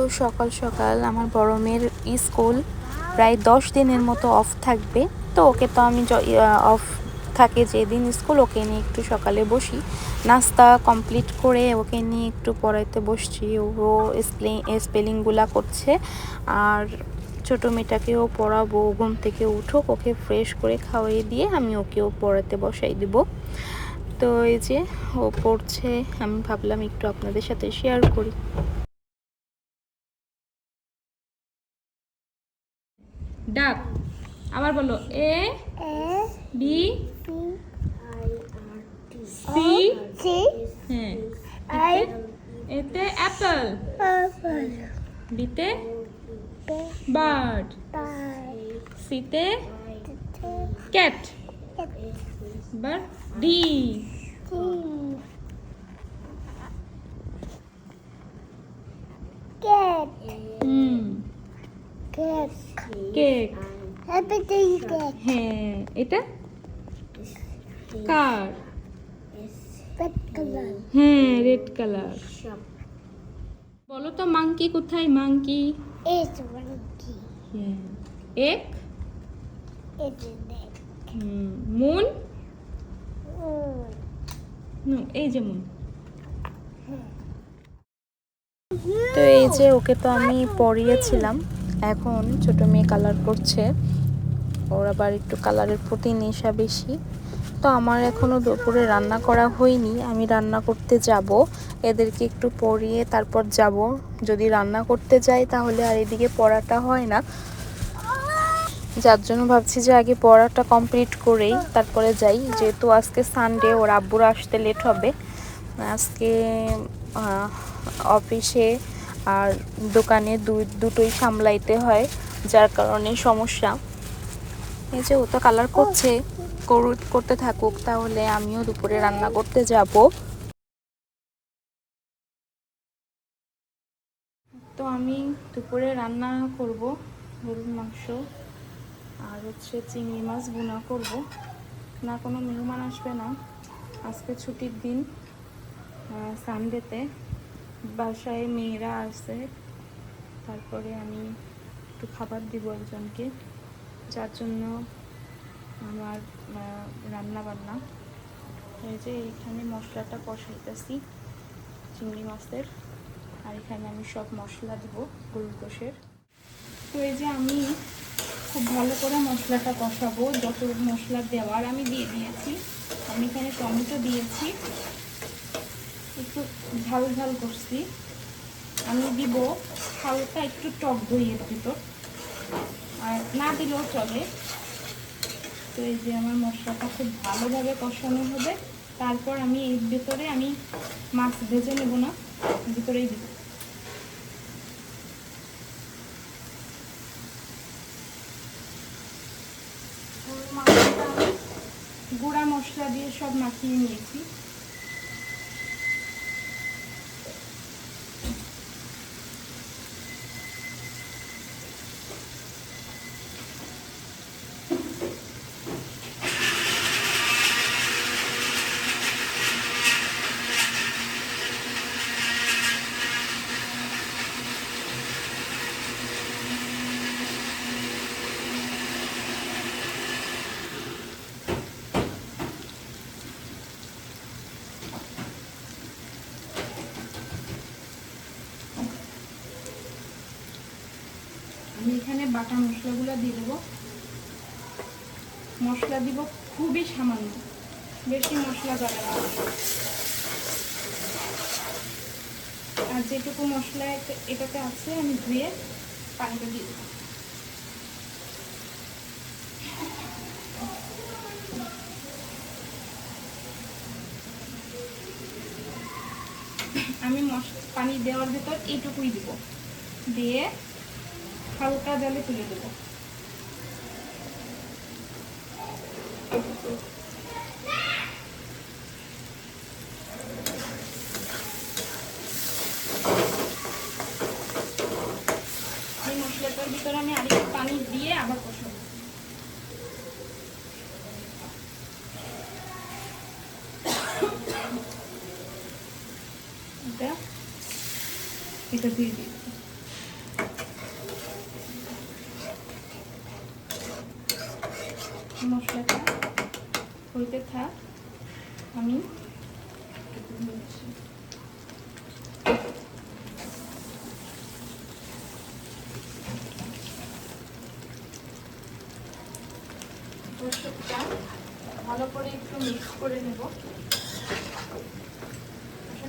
তো সকাল সকাল আমার বড় মেয়ের স্কুল প্রায় 10 দিনের মতো অফ থাকবে। তো ওকে তো আমি অফ থাকে যেদিন স্কুল ওকে নিয়ে একটু সকালে বসি, নাস্তা কমপ্লিট করে ওকে নিয়ে একটু পড়াইতে বসছি। ও স্পেলিংগুলা করছে আর ছোটো মেয়েটাকেও পড়াবো। ঘুম থেকে উঠুক, ওকে ফ্রেশ করে খাওয়াই দিয়ে আমি ওকেও পড়াতে বসাই দিব। তো এই যে ও পড়ছে, আমি ভাবলাম একটু আপনাদের সাথে শেয়ার করি। ডাক আবার বলো, এ বি সি, হ্যাঁ, এতে অ্যাপল, বিতে বার্ড, সিতে ক্যাট, এবার ডি, কেক, হ্যাঁ, এটা কার, হ্যাঁ, রেড কালার। বলো তো মাংকি কোথায়? মাংকি এক, মুন, এই যে মুন। তো এই যে ওকে তো আমি পড়িয়েছিলাম, এখন ছোট মেয়ে কালার করছে। ওর আবার একটু কালারের প্রতি নেশা বেশি। তো আমার এখনও দুপুরে রান্না করা হয়নি, আমি রান্না করতে যাব। এদেরকে একটু পড়িয়ে তারপর যাব। যদি রান্না করতে যাই তাহলে আর এদিকে পড়াটা হয় না, যার জন্য ভাবছি যে আগে পড়াটা কমপ্লিট করেই তারপরে যাই। যেহেতু আজকে সানডে, ওর আব্বুর আসতে লেট হবে। আজকে অফিসে আর দোকানে দুটোই সামলাইতে হয়, যার কারণে সমস্যা। এই যে ও তো কালার করছে, করতে থাকুক, তাহলে আমিও দুপুরে রান্না করতে যাব। তো আমি দুপুরে রান্না করব গরুর মাংস আর হচ্ছে চিংড়ি মাছ ভুনা করব। না, কোনো মেহমান আসবে না, আজকে ছুটির দিন, সানডেতে বাসায় মেয়েরা আসে। তারপরে আমি একটু খাবার দিব একজনকে, যার জন্য আমার রান্না বান্না। এই যে এখানে মশলাটা কষাইতেছি চিংড়ি মাছের, আর এখানে আমি সব মশলা দিব গরুর গোশের। তো এই যে আমি খুব ভালো করে মশলাটা কষাবো, যত মশলা দেওয়ার আমি দিয়ে দিয়েছি। আমি এখানে টমেটো দিয়েছি, একটু ঝাল ঝাল করছি। আমি দিব হালকা একটু টক দইয়ের ভিতর, আর না দিলেও চলে। তো এই যে আমার মশলাটা খুব ভালোভাবে কষানো হবে, তারপর আমি এর ভেতরে আমি মাছ ভেজে নেব না, ভিতরেই দিব। মাছটা আমি গুঁড়া মশলা দিয়ে সব মাখিয়ে নিয়েছি। আমি এখানে বাটা মশলাগুলো দিয়ে দেবো। মশলা দিব খুবই সামান্য, বেশি মশলা যাবে না। আর যেটুকু মশলা এটাতে আছে আমি ধুয়ে পানিটা দিয়ে দেবো। আমি পানি দেওয়ার ভেতর এইটুকুই দিব, দিয়ে হালকা জালে তুলে দেবো। এই মশলাটার ভিতরে আমি আরেকটু পানি দিয়ে আবার কষাবো। এটা দিয়ে দিই। হইতে থাক, আমি গোশতটা ভালো করে একটু মিক্স করে নেব।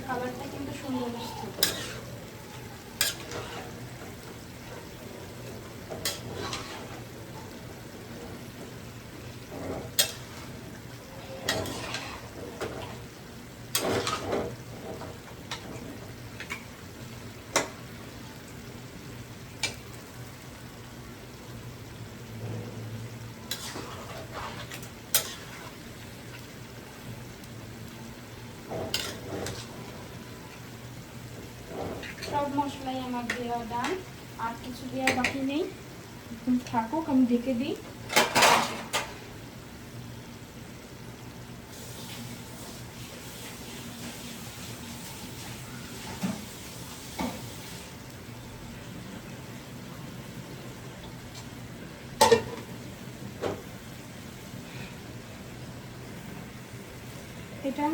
কালারটা কিন্তু সুন্দর আসছে। সব মশলাই আমার দেওয়া ডান, আর কিছু দেওয়া বাকি নেই। থাকুক, আমি ঢেকে দিই। এটা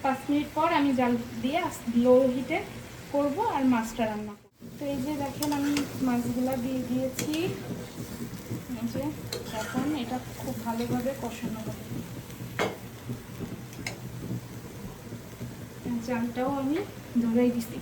5 মিনিট পর আমি জাল দিয়ে লো হিটে করব আর মাছটা রান্না করব। তো এই যে দেখেন আমি মাছগুলা দিয়ে দিয়েছি। এই যে এখন এটা খুব ভালোভাবে কষানো হবে। জালটাও আমি ধরাই দিছি।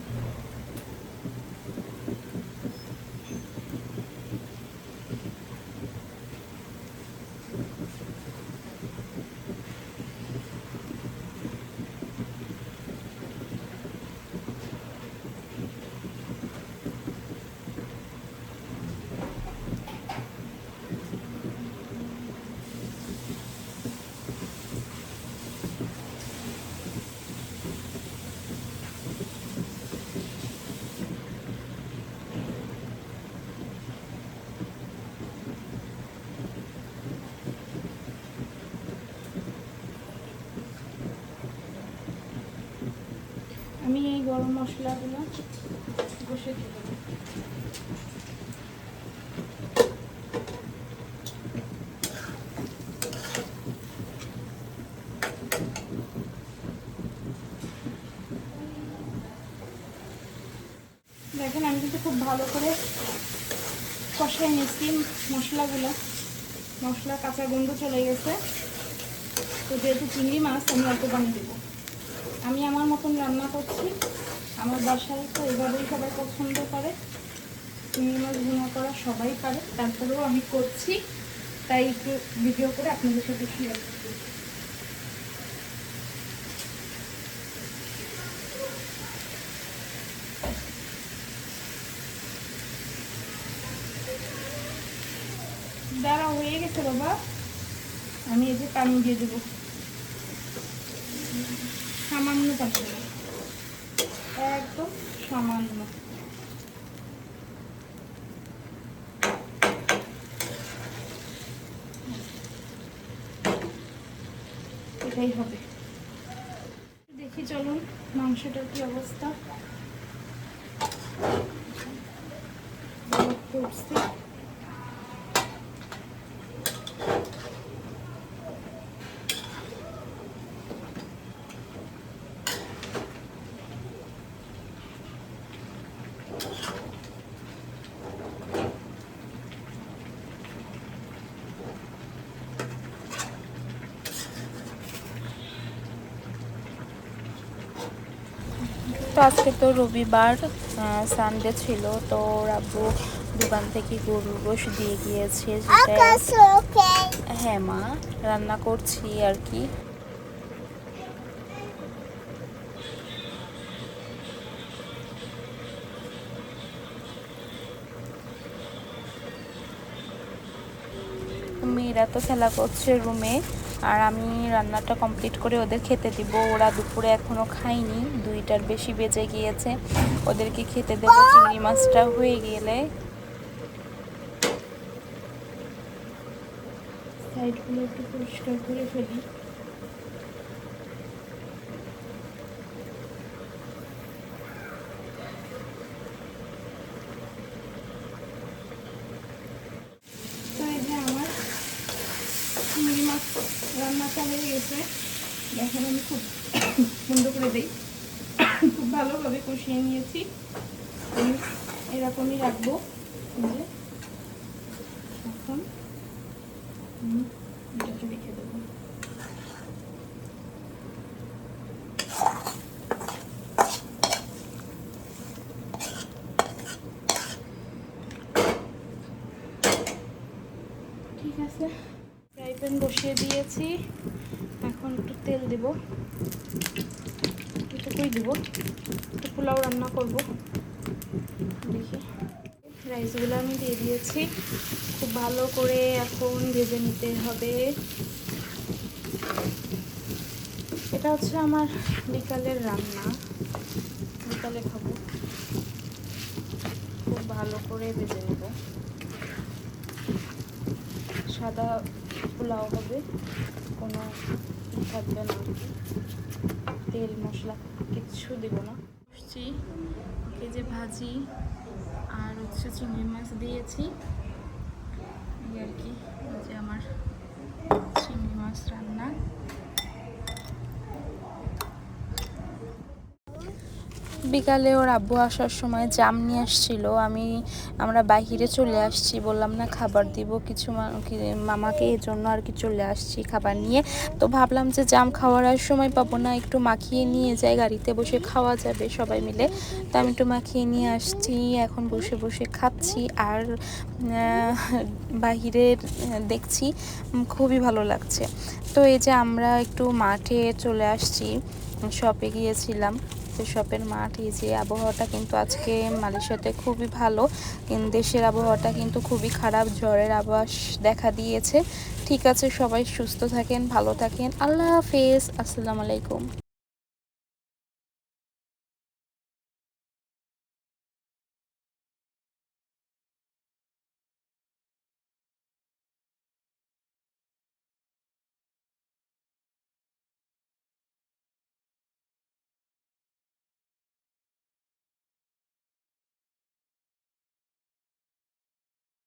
আমি এই গরম মশলাগুলো বসে দিয়ে দেবো। দেখেন আমি কিন্তু খুব ভালো করে কষাই নিচ্ছি মশলাগুলো। মশলা কাঁচা গন্ধ চলে গেছে। তো যেহেতু চিংড়ি মাছ, আমি অল্প পানি দেবো। আমি আমার মতন রান্না করছি, আমার বাসায় তো এভাবেই সবাই পছন্দ করে। চিংড়ি মাছ ভুনা করা সবাই পারে, তারপরেও আমি করছি, তাই একটু ভিডিও করে আপনাদের সাথে শেয়ার করছি। দাঁড়া, হয়ে গেছে বাবা। আমি এই যে পানি দিয়ে দেবো, সামান্য পানি দেবো, একদম সামান্য। এটাই হবে। দেখি চলুন মাংসটার কি অবস্থা। করছি তো আজকে তো রবিবার, সানডে ছিল, তো আব্বু দোকান থেকে গরুর গোশ দিয়ে গিয়েছে, যেটা হ্যাঁ মা রান্না করছি আর কি। মেয়েরা তো খেলা করছে রুমে, আর আমি রান্নাটা কমপ্লিট করে ওদের খেতে দিব। ওরা দুপুরে এখনো খায়নি, 2টার বেশি বেজে গিয়েছে। ওদেরকে খেতে দেবো চিংড়ি মাছটা হয়ে গেলে। সাইডগুলো একটু পরিষ্কার করে ফেলি। তো এই যে আমার চিংড়ি মাছ রান্না চলে হয়ে গেছে। দেখেন আমি খুব বন্ধ করে দিই, খুব ভালোভাবে কষিয়ে নিয়েছি। আমি এরকমই রাখবো। যে এখন এটাকে রেখে দেবো। ঠিক আছে, ফ্রাই প্যান বসিয়ে দিয়েছি। এখন একটু তেল দেব, এটুকুই দেবো। একটু পোলাও রান্না করব। দেখি, রাইসগুলো আমি দিয়ে দিয়েছি। খুব ভালো করে এখন ভেজে নিতে হবে। এটা হচ্ছে আমার বিকালের রান্না, বিকালে খাবো। খুব ভালো করে ভেজে নেব। সাদা পোলাও হবে, কোনো থাকবে না, তেল মশলা কিচ্ছু দেব না। ওকে যে ভাজি আর হচ্ছে চিংড়ি মাছ দিয়েছি, এই আর কি। যে আমার চিংড়ি মাছ রান্না। বিকালে ওর আব্বু আসার সময় জাম নিয়ে আসছিল। আমরা বাইরে চলে আসছি, বললাম না খাবার দিব কিছু মামাকে, এই জন্য আর কি চলে আসছি খাবার নিয়ে। তো ভাবলাম যে জাম খাওয়ার আর সময় পাবো না, একটু মাখিয়ে নিয়ে যাই, গাড়িতে বসে খাওয়া যাবে সবাই মিলে। তো আমি একটু মাখিয়ে নিয়ে আসছি, এখন বসে বসে খাচ্ছি আর বাহিরের দেখছি, খুবই ভালো লাগছে। তো এই যে আমরা একটু মাঠে চলে আসছি, শপে গিয়েছিলাম। তো শপের মাঠ, এই যে আবহাওয়াটা কিন্তু আজকে মালয়েশিয়াতে খুবই ভালো, কিন্তু দেশের আবহাওয়াটা কিন্তু খুবই খারাপ, ঝড়ের আভাস দেখা দিয়েছে। ঠিক আছে, সবাই সুস্থ থাকেন, ভালো থাকেন, আল্লাহ হাফেজ, আসসালামু আলাইকুম।